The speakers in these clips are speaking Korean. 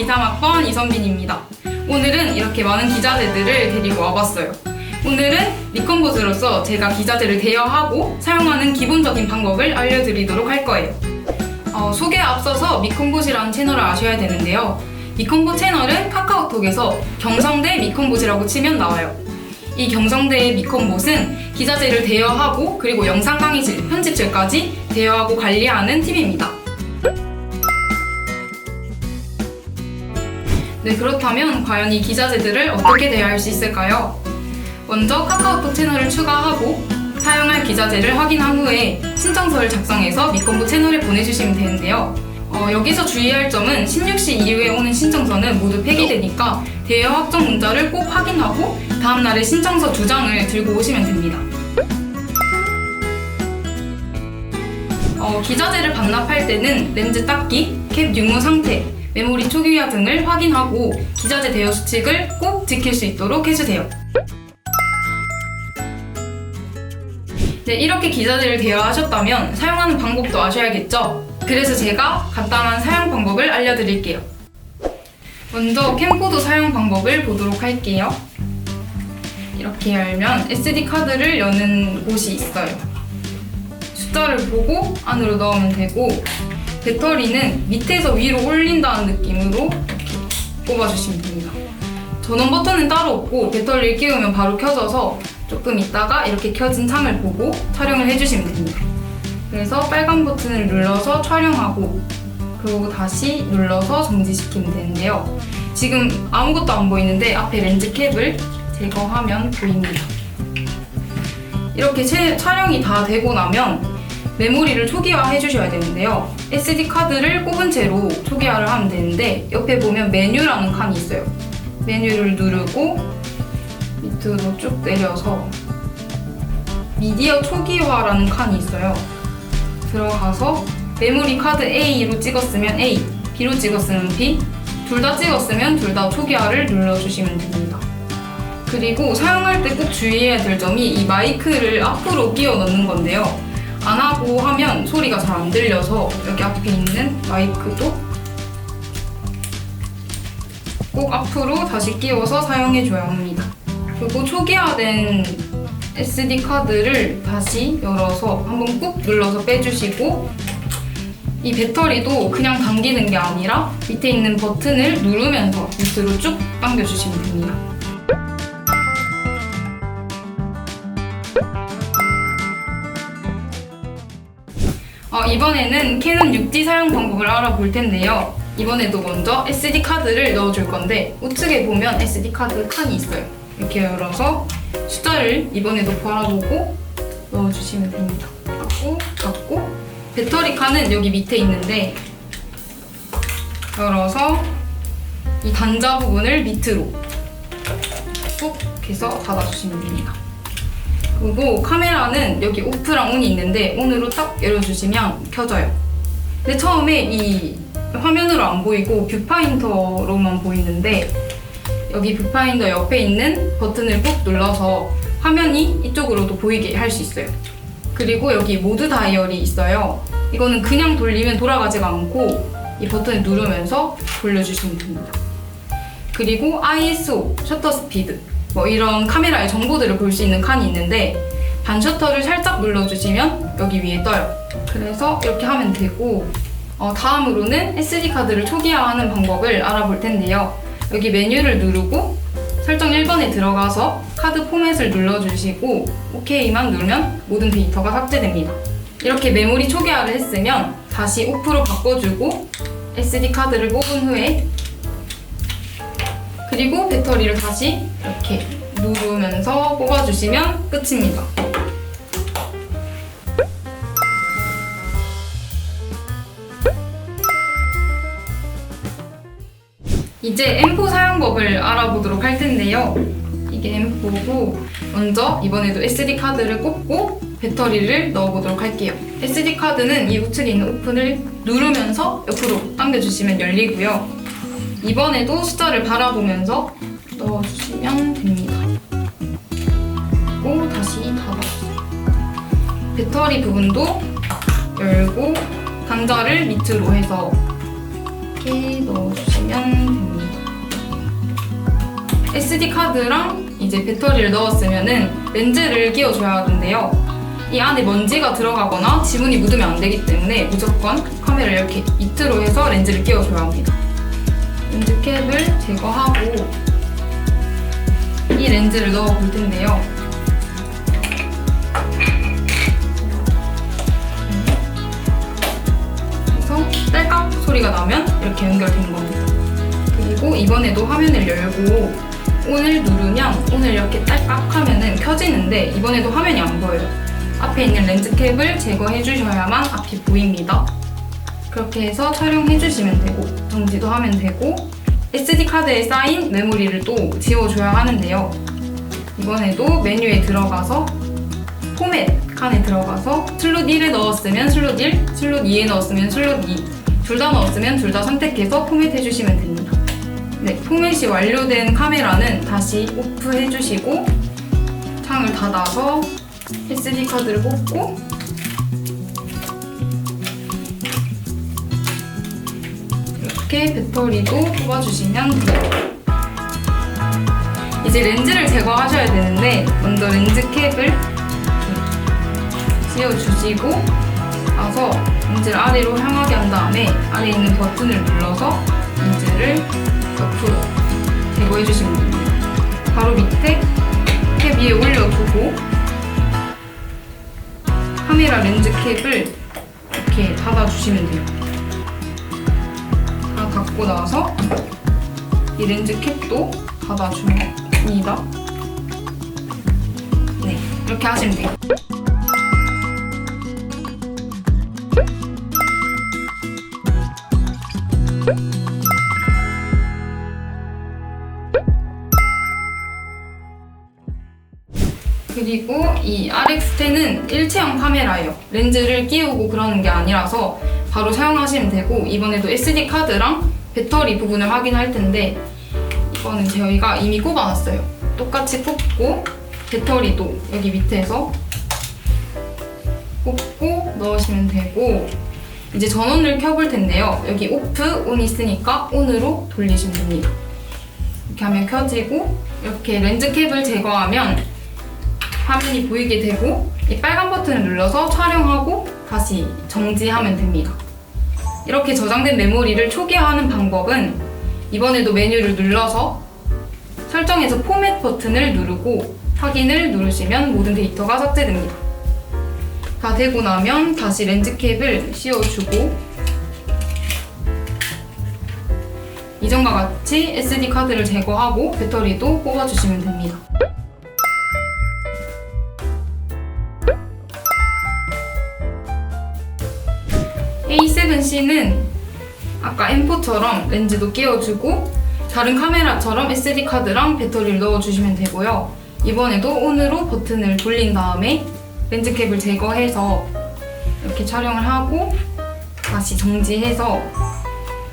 23학번 이선빈입니다. 오늘은 이렇게 많은 기자재들을 데리고 와봤어요. 오늘은 리컨봇으로서 제가 기자재를 대여하고 사용하는 기본적인 방법을 알려드리도록 할 거예요. 소개에 앞서서 미컨봇이라는 채널을 아셔야 되는데요. 미컨봇 채널은 카카오톡에서 경성대 미컨봇이라고 치면 나와요. 이 경성대의 미컨봇은 기자재를 대여하고 그리고 영상 강의실, 편집실까지 대여하고 관리하는 팀입니다. 네, 그렇다면 과연 이 기자재들을 어떻게 대여할 수 있을까요? 먼저 카카오톡 채널을 추가하고 사용할 기자재를 확인한 후에 신청서를 작성해서 미컨봇 채널에 보내주시면 되는데요. 여기서 주의할 점은 16시 이후에 오는 신청서는 모두 폐기되니까 대여 확정 문자를 꼭 확인하고 다음날에 신청서 2장을 들고 오시면 됩니다. 기자재를 반납할 때는 렌즈 닦기, 캡 유무 상태, 메모리 초기화 등을 확인하고 기자재 대여 수칙을 꼭 지킬 수 있도록 해주세요. 네, 이렇게 기자재를 대여하셨다면 사용하는 방법도 아셔야겠죠? 그래서 제가 간단한 사용 방법을 알려드릴게요. 먼저 캠코더 사용 방법을 보도록 할게요. 이렇게 열면 SD카드를 여는 곳이 있어요. 숫자를 보고 안으로 넣으면 되고 배터리는 밑에서 위로 올린다는 느낌으로 이렇게 꼽아주시면 됩니다. 전원 버튼은 따로 없고 배터리를 끼우면 바로 켜져서 조금 있다가 이렇게 켜진 창을 보고 촬영을 해주시면 됩니다. 그래서 빨간 버튼을 눌러서 촬영하고 그리고 다시 눌러서 정지시키면 되는데요. 지금 아무것도 안 보이는데 앞에 렌즈 캡을 제거하면 보입니다. 이렇게 촬영이 다 되고 나면 메모리를 초기화 해주셔야 되는데요. SD카드를 꼽은 채로 초기화를 하면 되는데 옆에 보면 메뉴라는 칸이 있어요. 메뉴를 누르고 밑으로 쭉 내려서 미디어 초기화라는 칸이 있어요. 들어가서 메모리 카드 A로 찍었으면 A, B로 찍었으면 B, 둘 다 찍었으면 둘 다 초기화를 눌러주시면 됩니다. 그리고 사용할 때 꼭 주의해야 될 점이 이 마이크를 앞으로 끼워 넣는 건데요. 안 하고 하면 소리가 잘 안 들려서 여기 앞에 있는 마이크도 꼭 앞으로 다시 끼워서 사용해줘야 합니다. 그리고 초기화된 SD카드를 다시 열어서 한번 꾹 눌러서 빼주시고 이 배터리도 그냥 당기는 게 아니라 밑에 있는 버튼을 누르면서 밑으로 쭉 당겨주시면 됩니다. 이번에는 캐논 6D 사용 방법을 알아볼 텐데요. 이번에도 먼저 SD카드를 넣어줄 건데 우측에 보면 SD카드 칸이 있어요. 이렇게 열어서 숫자를 이번에도 바라보고 넣어주시면 됩니다. 하고 닫고 배터리 칸은 여기 밑에 있는데 열어서 이 단자 부분을 밑으로 꾹 해서 닫아주시면 됩니다. 그리고 카메라는 여기 오프랑 온이 있는데 온으로 딱 열어주시면 켜져요. 근데 처음에 이 화면으로 안 보이고 뷰파인더로만 보이는데 여기 뷰파인더 옆에 있는 버튼을 꾹 눌러서 화면이 이쪽으로도 보이게 할 수 있어요. 그리고 여기 모드 다이얼이 있어요. 이거는 그냥 돌리면 돌아가지가 않고 이 버튼을 누르면서 돌려주시면 됩니다. 그리고 ISO, 셔터 스피드 이런 카메라의 정보들을 볼 수 있는 칸이 있는데 반셔터를 살짝 눌러주시면 여기 위에 떠요. 그래서 이렇게 하면 되고 다음으로는 SD카드를 초기화하는 방법을 알아볼 텐데요. 여기 메뉴를 누르고 설정 1번에 들어가서 카드 포맷을 눌러주시고 OK만 누르면 모든 데이터가 삭제됩니다. 이렇게 메모리 초기화를 했으면 다시 오프로 바꿔주고 SD카드를 뽑은 후에 그리고 배터리를 다시 이렇게 누르면서 뽑아주시면 끝입니다. 이제 M4 사용법을 알아보도록 할 텐데요. 이게 M4고 먼저 이번에도 SD카드를 꼽고 배터리를 넣어보도록 할게요. SD카드는 이 우측에 있는 오픈을 누르면서 옆으로 당겨주시면 열리고요. 이번에도 숫자를 바라보면서 넣어주시면 됩니다. 그리고 다시 닫아주세요. 배터리 부분도 열고 단자를 밑으로 해서 이렇게 넣어주시면 됩니다. SD 카드랑 이제 배터리를 넣었으면은 렌즈를 끼워줘야 하는데요. 이 안에 먼지가 들어가거나 지문이 묻으면 안 되기 때문에 무조건 카메라를 이렇게 밑으로 해서 렌즈를 끼워줘야 합니다. 렌즈 캡을 제거하고 이 렌즈를 넣어 볼 텐데요. 그래서 딸깍 소리가 나면 이렇게 연결된 겁니다. 그리고 이번에도 화면을 열고 ON을 누르면 ON을 이렇게 딸깍 하면은 켜지는데 이번에도 화면이 안 보여요. 앞에 있는 렌즈 캡을 제거해 주셔야만 앞이 보입니다. 그렇게 해서 촬영해 주시면 되고 정지도 하면 되고 SD 카드에 쌓인 메모리를 또 지워줘야 하는데요. 이번에도 메뉴에 들어가서 포맷 칸에 들어가서 슬롯 1에 넣었으면 슬롯 1, 슬롯 2에 넣었으면 슬롯 2 둘 다 넣었으면 둘 다 선택해서 포맷해 주시면 됩니다. 네, 포맷이 완료된 카메라는 다시 오프 해주시고 창을 닫아서 SD 카드를 꽂고 이렇게 배터리도 뽑아주시면 돼요. 이제 렌즈를 제거하셔야 되는데 먼저 렌즈 캡을 씌워주시고 나서 렌즈를 아래로 향하게 한 다음에 아래에 있는 버튼을 눌러서 렌즈를 옆으로 제거해주시면 됩니다. 바로 밑에 캡 위에 올려두고 카메라 렌즈 캡을 이렇게 닫아주시면 돼요. 다 닫고 나서 이 렌즈 캡도 닫아줍니다. 네, 이렇게 하시면 돼요. 그리고 이 RX10은 일체형 카메라예요. 렌즈를 끼우고 그러는 게 아니라서 바로 사용하시면 되고 이번에도 SD 카드랑 배터리 부분을 확인할 텐데 이거는 저희가 이미 꼽아놨어요. 똑같이 꼽고 배터리도 여기 밑에서 꼽고 넣으시면 되고 이제 전원을 켜볼 텐데요. 여기 오프, 온 있으니까 온으로 돌리시면 됩니다. 이렇게 하면 켜지고 이렇게 렌즈 캡을 제거하면 화면이 보이게 되고 이 빨간 버튼을 눌러서 촬영하고 다시 정지하면 됩니다. 이렇게 저장된 메모리를 초기화하는 방법은 이번에도 메뉴를 눌러서 설정에서 포맷 버튼을 누르고 확인을 누르시면 모든 데이터가 삭제됩니다. 다 되고 나면 다시 렌즈 캡을 씌워주고 이전과 같이 SD 카드를 제거하고 배터리도 뽑아주시면 됩니다. A7C는 아까 M4처럼 렌즈도 끼워주고 다른 카메라처럼 SD 카드랑 배터리를 넣어주시면 되고요. 이번에도 ON으로 버튼을 돌린 다음에 렌즈 캡을 제거해서 이렇게 촬영을 하고 다시 정지해서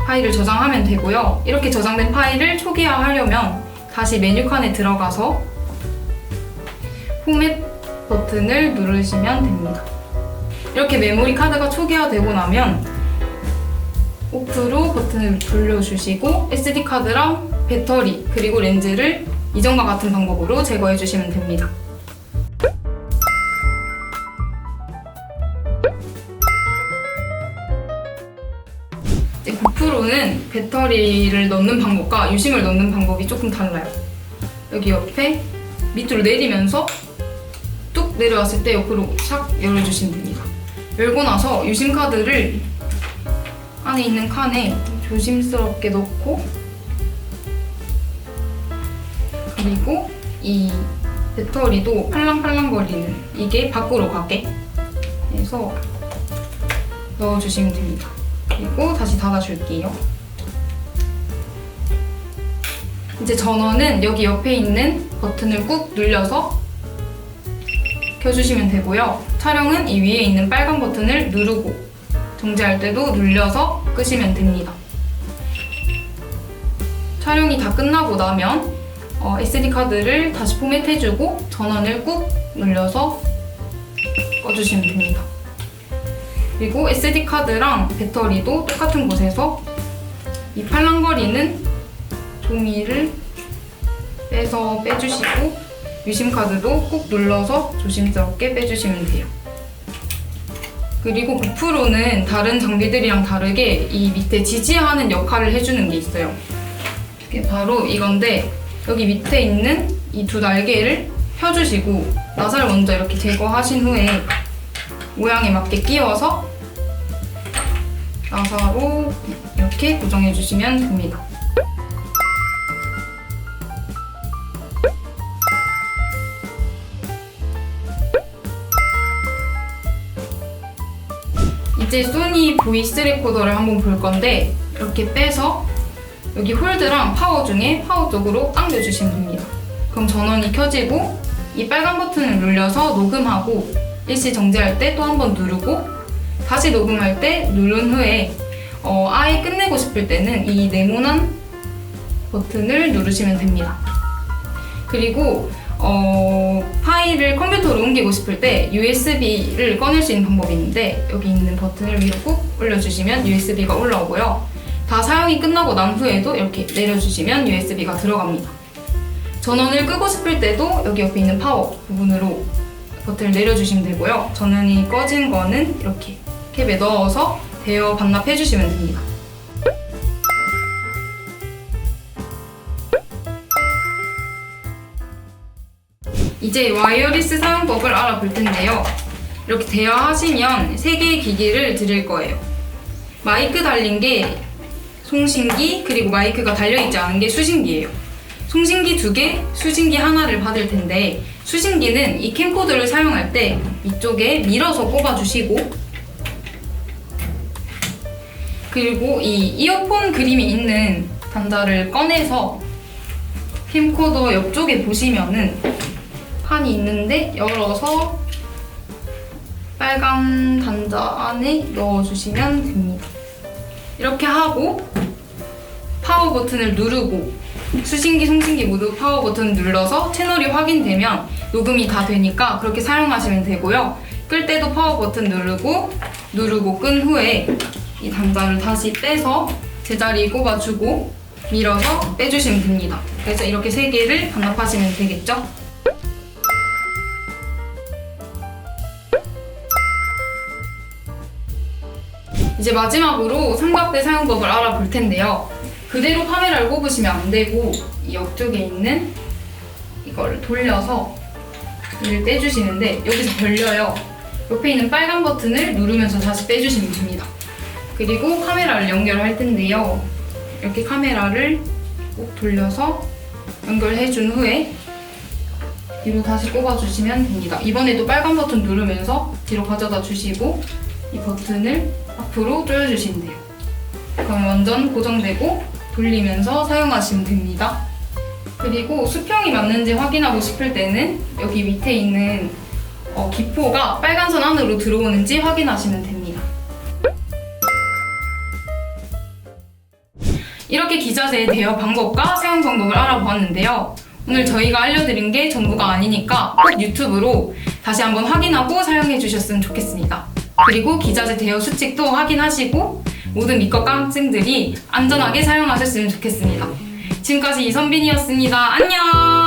파일을 저장하면 되고요. 이렇게 저장된 파일을 초기화하려면 다시 메뉴 칸에 들어가서 포맷 버튼을 누르시면 됩니다. 이렇게 메모리 카드가 초기화되고 나면 오프로 버튼을 돌려주시고 SD 카드랑 배터리 그리고 렌즈를 이전과 같은 방법으로 제거해 주시면 됩니다. 고프로는 배터리를 넣는 방법과 유심을 넣는 방법이 조금 달라요. 여기 옆에 밑으로 내리면서 뚝 내려왔을 때 옆으로 싹 열어주시면 됩니다. 열고 나서 유심 카드를 안에 있는 칸에 조심스럽게 넣고 그리고 이 배터리도 팔랑팔랑거리는 이게 밖으로 가게 해서 넣어주시면 됩니다. 그리고 다시 닫아줄게요. 이제 전원은 여기 옆에 있는 버튼을 꾹 눌려서 켜주시면 되고요. 촬영은 이 위에 있는 빨간 버튼을 누르고 정지할 때도 눌려서 끄시면 됩니다. 촬영이 다 끝나고 나면 SD 카드를 다시 포맷해주고 전원을 꾹 눌려서 꺼주시면 됩니다. 그리고 SD 카드랑 배터리도 똑같은 곳에서 이 팔랑거리는 종이를 빼서 빼주시고 유심카드도 꾹 눌러서 조심스럽게 빼주시면 돼요. 그리고 고프로는 다른 장비들이랑 다르게 이 밑에 지지하는 역할을 해주는 게 있어요. 이게 바로 이건데 여기 밑에 있는 이 두 날개를 펴주시고 나사를 먼저 이렇게 제거하신 후에 모양에 맞게 끼워서 나사로 이렇게 고정해주시면 됩니다. 이제 소니 보이스 레코더를 한번 볼 건데 이렇게 빼서 여기 홀드랑 파워 중에 파워 쪽으로 당겨주시면 됩니다. 그럼 전원이 켜지고 이 빨간 버튼을 눌려서 녹음하고 일시 정지할 때 또 한 번 누르고 다시 녹음할 때 누른 후에 아예 끝내고 싶을 때는 이 네모난 버튼을 누르시면 됩니다. 그리고 파일을 컴퓨터로 옮기고 싶을 때 USB를 꺼낼 수 있는 방법이 있는데 여기 있는 버튼을 위로 꾹 올려주시면 USB가 올라오고요. 다 사용이 끝나고 난 후에도 이렇게 내려주시면 USB가 들어갑니다. 전원을 끄고 싶을 때도 여기 옆에 있는 파워 부분으로 버튼을 내려주시면 되고요. 전원이 꺼진 거는 이렇게 캡에 넣어서 대여 반납해주시면 됩니다. 이제 와이어리스 사용법을 알아볼 텐데요. 이렇게 대여하시면 3개의 기기를 드릴 거예요. 마이크 달린 게 송신기, 그리고 마이크가 달려있지 않은 게 수신기예요. 송신기 2개, 수신기 하나를 받을 텐데 수신기는 이 캠코더를 사용할 때 이쪽에 밀어서 꼽아주시고 그리고 이 이어폰 그림이 있는 단자를 꺼내서 캠코더 옆쪽에 보시면은 판이 있는데 열어서 빨간 단자 안에 넣어주시면 됩니다. 이렇게 하고 파워 버튼을 누르고 수신기, 송신기 모두 파워 버튼을 눌러서 채널이 확인되면 녹음이 다 되니까 그렇게 사용하시면 되고요. 끌 때도 파워 버튼 누르고 끈 후에 이 단자를 다시 빼서 제자리에 꼽아주고 밀어서 빼주시면 됩니다. 그래서 이렇게 3개를 반납하시면 되겠죠? 이제 마지막으로 삼각대 사용법을 알아볼 텐데요. 그대로 카메라를 꼽으시면 안 되고 이 옆쪽에 있는 이걸 돌려서 얘를 떼주시는데 여기서 걸려요. 옆에 있는 빨간 버튼을 누르면서 다시 빼주시면 됩니다. 그리고 카메라를 연결할 텐데요. 이렇게 카메라를 꼭 돌려서 연결해준 후에 뒤로 다시 꼽아주시면 됩니다. 이번에도 빨간 버튼 누르면서 뒤로 가져다 주시고 이 버튼을 앞으로 조여주시면 돼요. 그럼 완전 고정되고 돌리면서 사용하시면 됩니다. 그리고 수평이 맞는지 확인하고 싶을 때는 여기 밑에 있는 기포가 빨간 선 안으로 들어오는지 확인하시면 됩니다. 이렇게 기자재 대여 방법과 사용 방법을 알아보았는데요. 오늘 저희가 알려드린 게 전부가 아니니까 꼭 유튜브로 다시 한번 확인하고 사용해 주셨으면 좋겠습니다. 그리고 기자재 대여 수칙도 확인하시고 모든 미컷 깡증들이 안전하게 사용하셨으면 좋겠습니다. 지금까지 이선빈이었습니다. 안녕!